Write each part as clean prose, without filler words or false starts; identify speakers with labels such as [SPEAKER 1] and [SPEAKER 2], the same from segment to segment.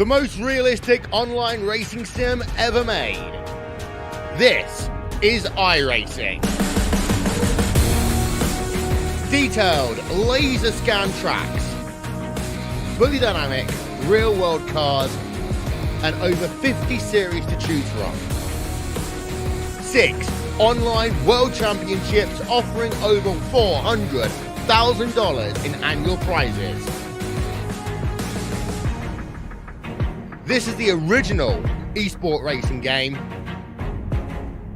[SPEAKER 1] the most realistic online racing sim ever made. This is iRacing. Detailed laser scan tracks, fully dynamic real world cars, and over 50 series to choose from. 6 online world championships offering over $400,000 in annual prizes. This is the original esport racing game.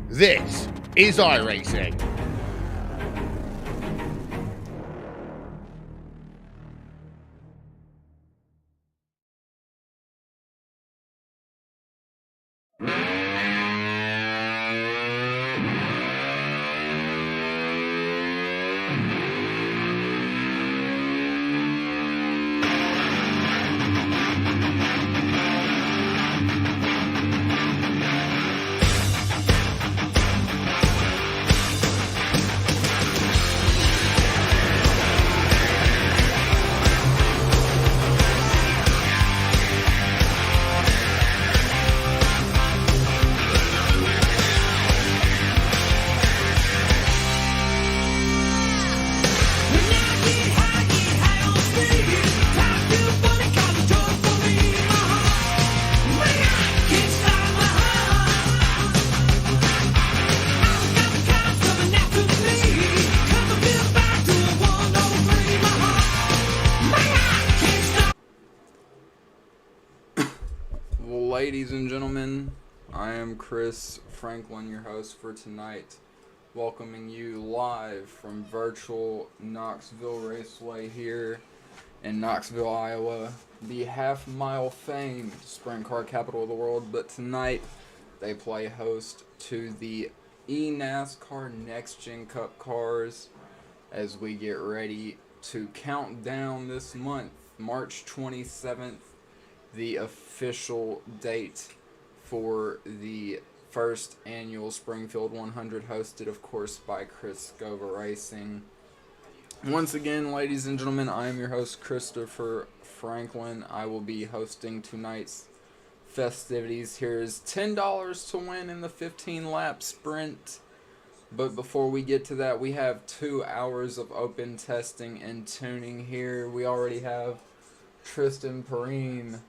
[SPEAKER 1] This is iRacing.
[SPEAKER 2] Ladies and gentlemen, I am Chris Franklin, your host for tonight, welcoming you live from virtual Knoxville Raceway here in Knoxville, Iowa, the half-mile famed sprint car capital of the world. But tonight, they play host to the NASCAR Next Gen Cup cars as we get ready to count down this month, March 27th, the official date for the first annual Springfield 100, hosted, of course, by Skovah Racing. Once again, ladies and gentlemen, I am your host, Christopher Franklin. I will be hosting tonight's festivities. Here's $10 to win in the 15-lap sprint. But before we get to that, we have 2 hours of open testing and tuning here. We already have Tristan Perrine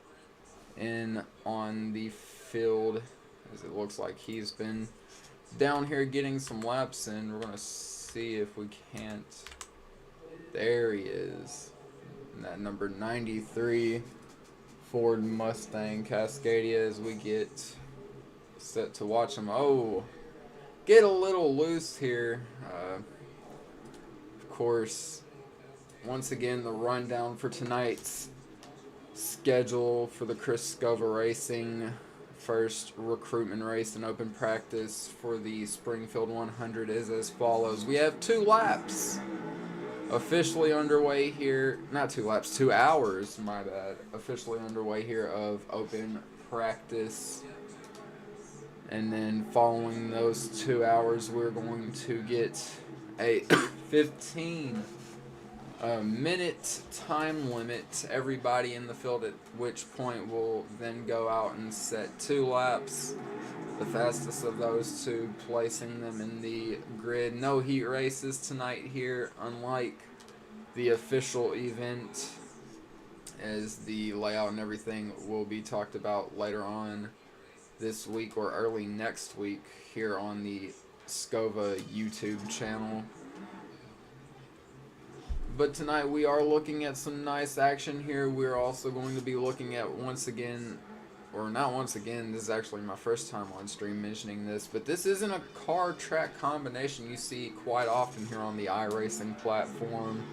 [SPEAKER 2] in on the field, as it looks like he's been down here getting some laps in. We're going to see if we can't. There he is. And that number 93 Ford Mustang Cascadia as we get set to watch him. Oh, get a little loose here. Of course, once again, the rundown for tonight's schedule for the Skovah Racing first recruitment race and open practice for the Springfield 100 is as follows. We have 2 laps officially underway here. Not 2 laps, 2 hours, my bad. Officially underway here of open practice. And then following those 2 hours, we're going to get a 15-minute time limit. Everybody in the field, at which point we'll then go out and set 2 laps. The fastest of those 2 placing them in the grid. No heat races tonight here, unlike the official event, as the layout and everything will be talked about later on this week or early next week here on the Skovah YouTube channel. But tonight we are looking at some nice action here. We're also going to be looking at once again, or not once again, this is actually my first time on stream mentioning this, but this isn't a car track combination you see quite often here on the iRacing platform.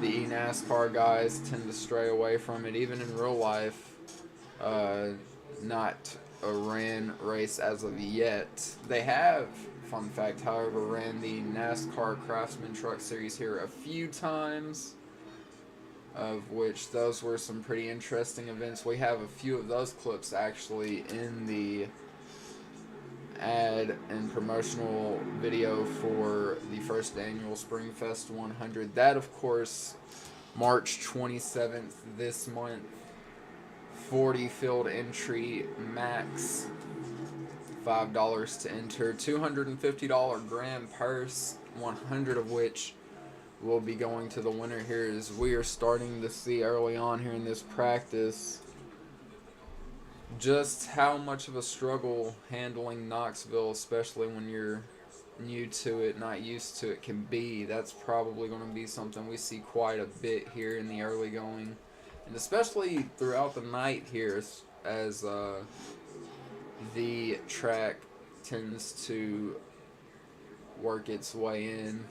[SPEAKER 2] The NASCAR guys tend to stray away from it, even in real life. Not a ran race as of yet. They have, fun fact, however, ran the NASCAR Craftsman Truck Series here a few times, of which those were some pretty interesting events. We have a few of those clips actually in the ad and promotional video for the first annual Springfest 100. That, of course, March 27th this month. 40 field entry max, $5 to enter, $250 grand purse, 100 of which will be going to the winner here, as we are starting to see early on here in this practice just how much of a struggle handling Knoxville, especially when you're new to it, not used to it, can be. That's probably going to be something we see quite a bit here in the early going, and especially throughout the night here as the track tends to work its way in.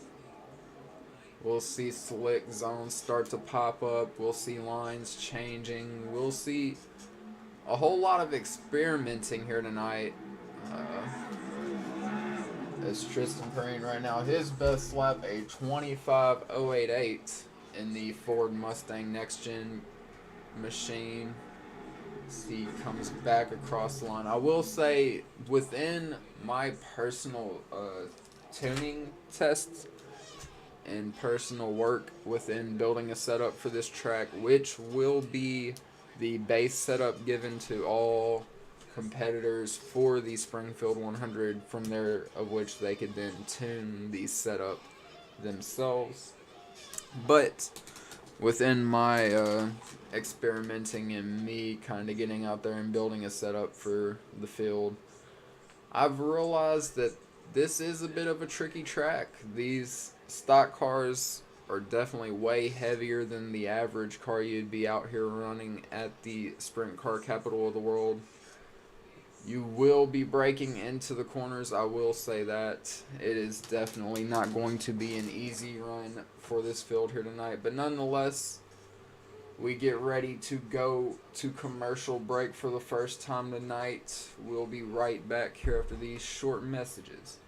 [SPEAKER 2] We'll see slick zones start to pop up. We'll see lines changing. We'll see a whole lot of experimenting here tonight. As Tristan Perrine right now, his best lap, a 25.088 in the Ford Mustang Next Gen machine. As he comes back across the line. I will say, within my personal tuning tests and personal work within building a setup for this track, which will be the base setup given to all competitors for the Springfield 100, from there of which they could then tune the setup themselves. But within my experimenting and me kind of getting out there and building a setup for the field, I've realized that this is a bit of a tricky track. These stock cars are definitely way heavier than the average car you'd be out here running at the sprint car capital of the world. You will be breaking into the corners, I will say that. It is definitely not going to be an easy run for this field here tonight, but nonetheless, we get ready to go to commercial break for the first time tonight. We'll be right back here after these short messages.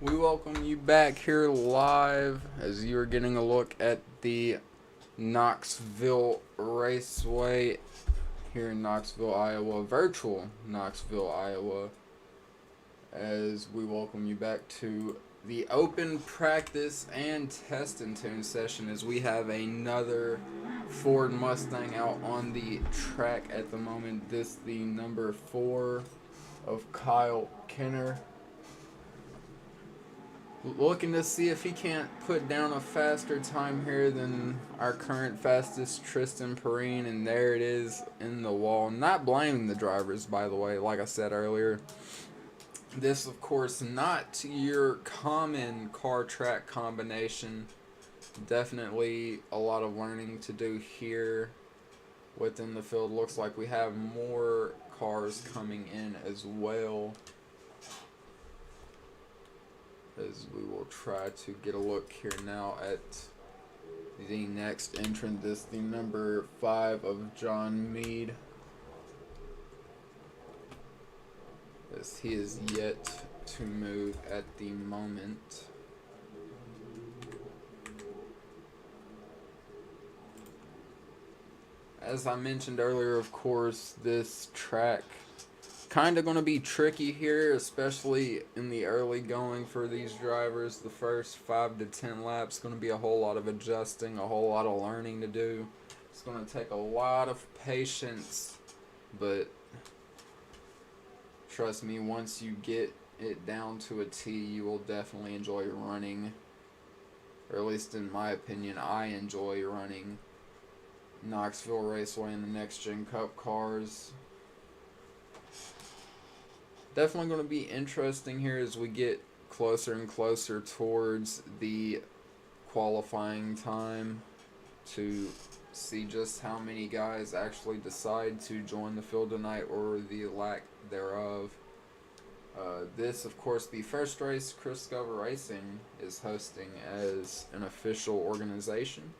[SPEAKER 2] We welcome you back here live as you are getting a look at the Knoxville Raceway here in Knoxville, Iowa, virtual Knoxville, Iowa, as we welcome you back to the open practice and test and tune session as we have another Ford Mustang out on the track at the moment. This the number 4 of Kyle Kenner, looking to see if he can't put down a faster time here than our current fastest, Tristan Perrine, and there it is in the wall. Not blaming the drivers, by the way, like I said earlier. This, of course, not your common car-track combination. Definitely a lot of learning to do here within the field. Looks like we have more cars coming in as well, as we will try to get a look here now at the next entrant. This the number 5 of John Meade, as he is yet to move at the moment. As I mentioned earlier, of course, this track kind of going to be tricky here, especially in the early going for these drivers. The first 5 to 10 laps going to be a whole lot of adjusting, a whole lot of learning to do. It's going to take a lot of patience, but trust me, once you get it down to a T, you will definitely enjoy running, or at least in my opinion, I enjoy running Knoxville Raceway in the Next Gen Cup cars. Definitely going to be interesting here as we get closer and closer towards the qualifying time to see just how many guys actually decide to join the field tonight, or the lack thereof. This, of course, the first race Skovah Racing is hosting as an official organization.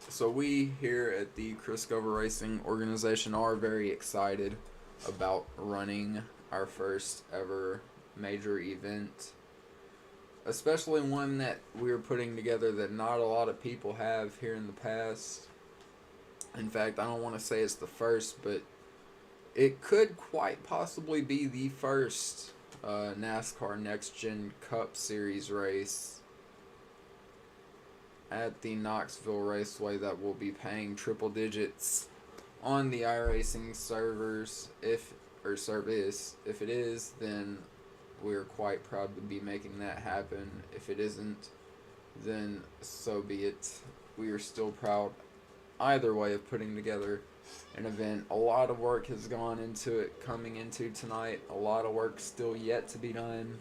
[SPEAKER 2] So we here at the Skovah Racing organization are very excited about running our first ever major event, especially one that we're putting together that not a lot of people have here in the past. In fact, I don't want to say it's the first, but it could quite possibly be the first NASCAR Next Gen Cup Series race at the Knoxville Raceway that will be paying triple digits on the iRacing servers. If it is, then we're quite proud to be making that happen. If it isn't, then so be it. We are still proud either way of putting together an event. A lot of work has gone into it coming into tonight. A lot of work still yet to be done.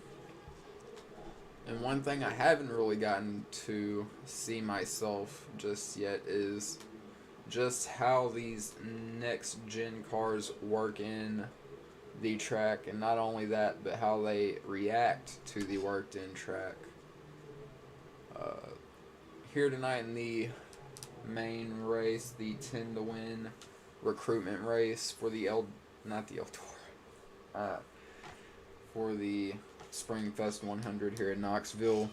[SPEAKER 2] And one thing I haven't really gotten to see myself just yet is just how these next gen cars work in the track, and not only that, but how they react to the worked in track. Here tonight in the main race, the 10 to win recruitment race for the for the Springfest 100 here at Knoxville.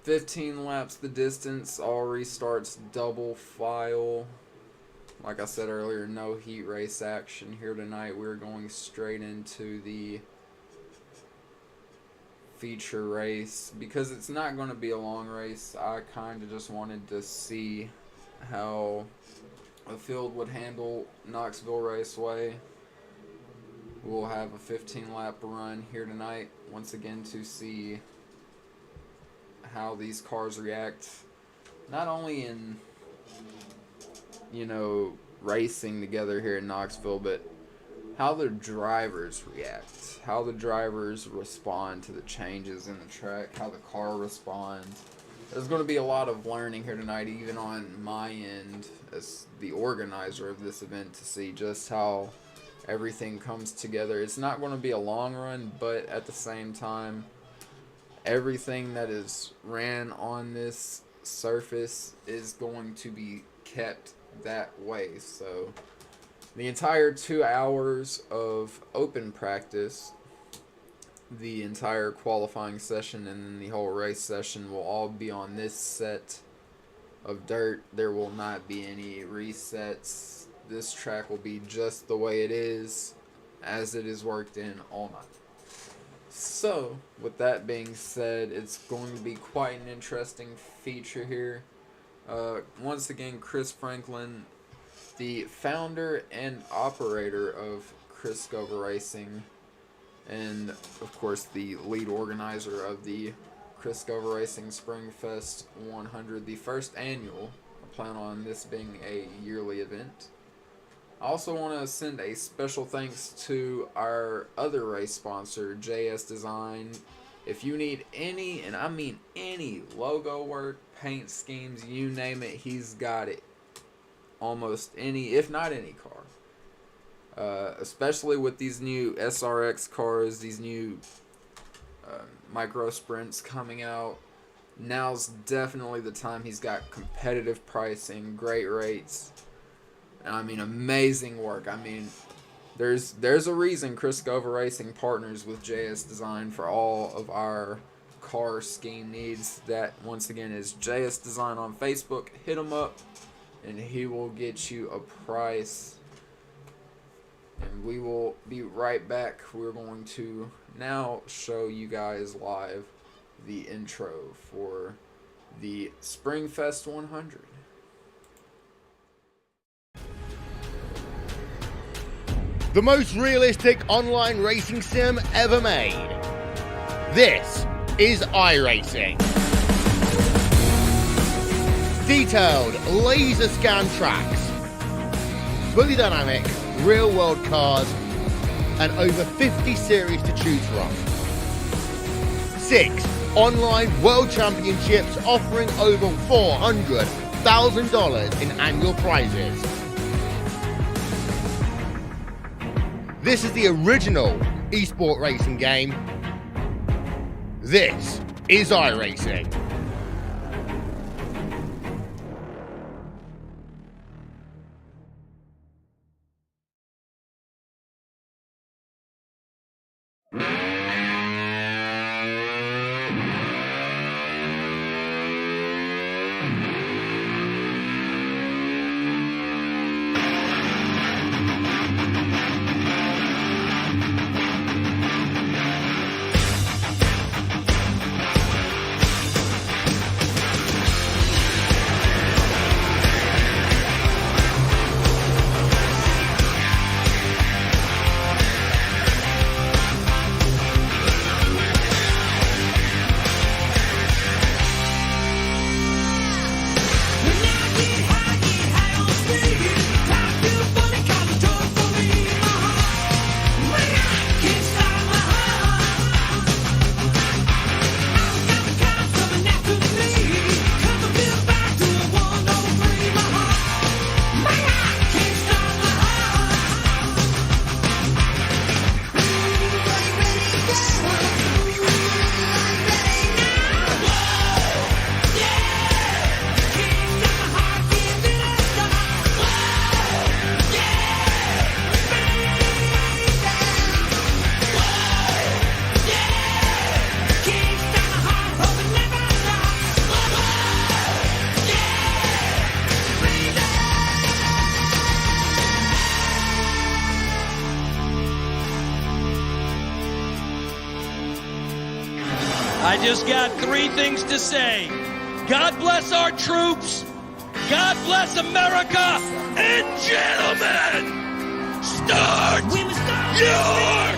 [SPEAKER 2] 15 laps the distance, all restarts double file. Like I said earlier, no heat race action here tonight. We're going straight into the feature race. Because it's not going to be a long race, I kind of just wanted to see how the field would handle Knoxville Raceway. We'll have a 15 lap run here tonight once again to see how these cars react, not only in, racing together here in Knoxville, but how the drivers react, how the drivers respond to the changes in the track, how the car responds. There's going to be a lot of learning here tonight, even on my end as the organizer of this event, to see just how everything comes together. It's not going to be a long run, but at the same time, everything that is ran on this surface is going to be kept that way. So The entire 2 hours of open practice, the entire qualifying session, and then the whole race session will all be on this set of dirt. There will not be any resets. This track will be just the way it is, as it is worked in all night. So, with that being said, it's going to be quite an interesting feature here. Once again, Chris Franklin, the founder and operator of Skovah Racing, and of course the lead organizer of the Skovah Racing Springfest 100, the first annual. I plan on this being a yearly event. I also want to send a special thanks to our other race sponsor, JS Design. If you need any, and I mean any, logo work, paint schemes, you name it, he's got it. Almost any, if not any car. Especially with these new SRX cars, these new micro sprints coming out. Now's definitely the time. He's got competitive pricing, great rates. I mean, amazing work. I mean, there's a reason Skovah Racing partners with JS Design for all of our car scheme needs. That, once again, is JS Design on Facebook. Hit him up, and he will get you a price. And we will be right back. We're going to now show you guys live the intro for the Springfest 100.
[SPEAKER 1] The most realistic online racing sim ever made. This is iRacing. Detailed laser scan tracks, fully dynamic real world cars, and over 50 series to choose from. 6 online world championships offering over $400,000 in annual prizes. This is the original esport racing game. This is iRacing.
[SPEAKER 3] I just got 3 things to say. God bless our troops. God bless America. And gentlemen, start your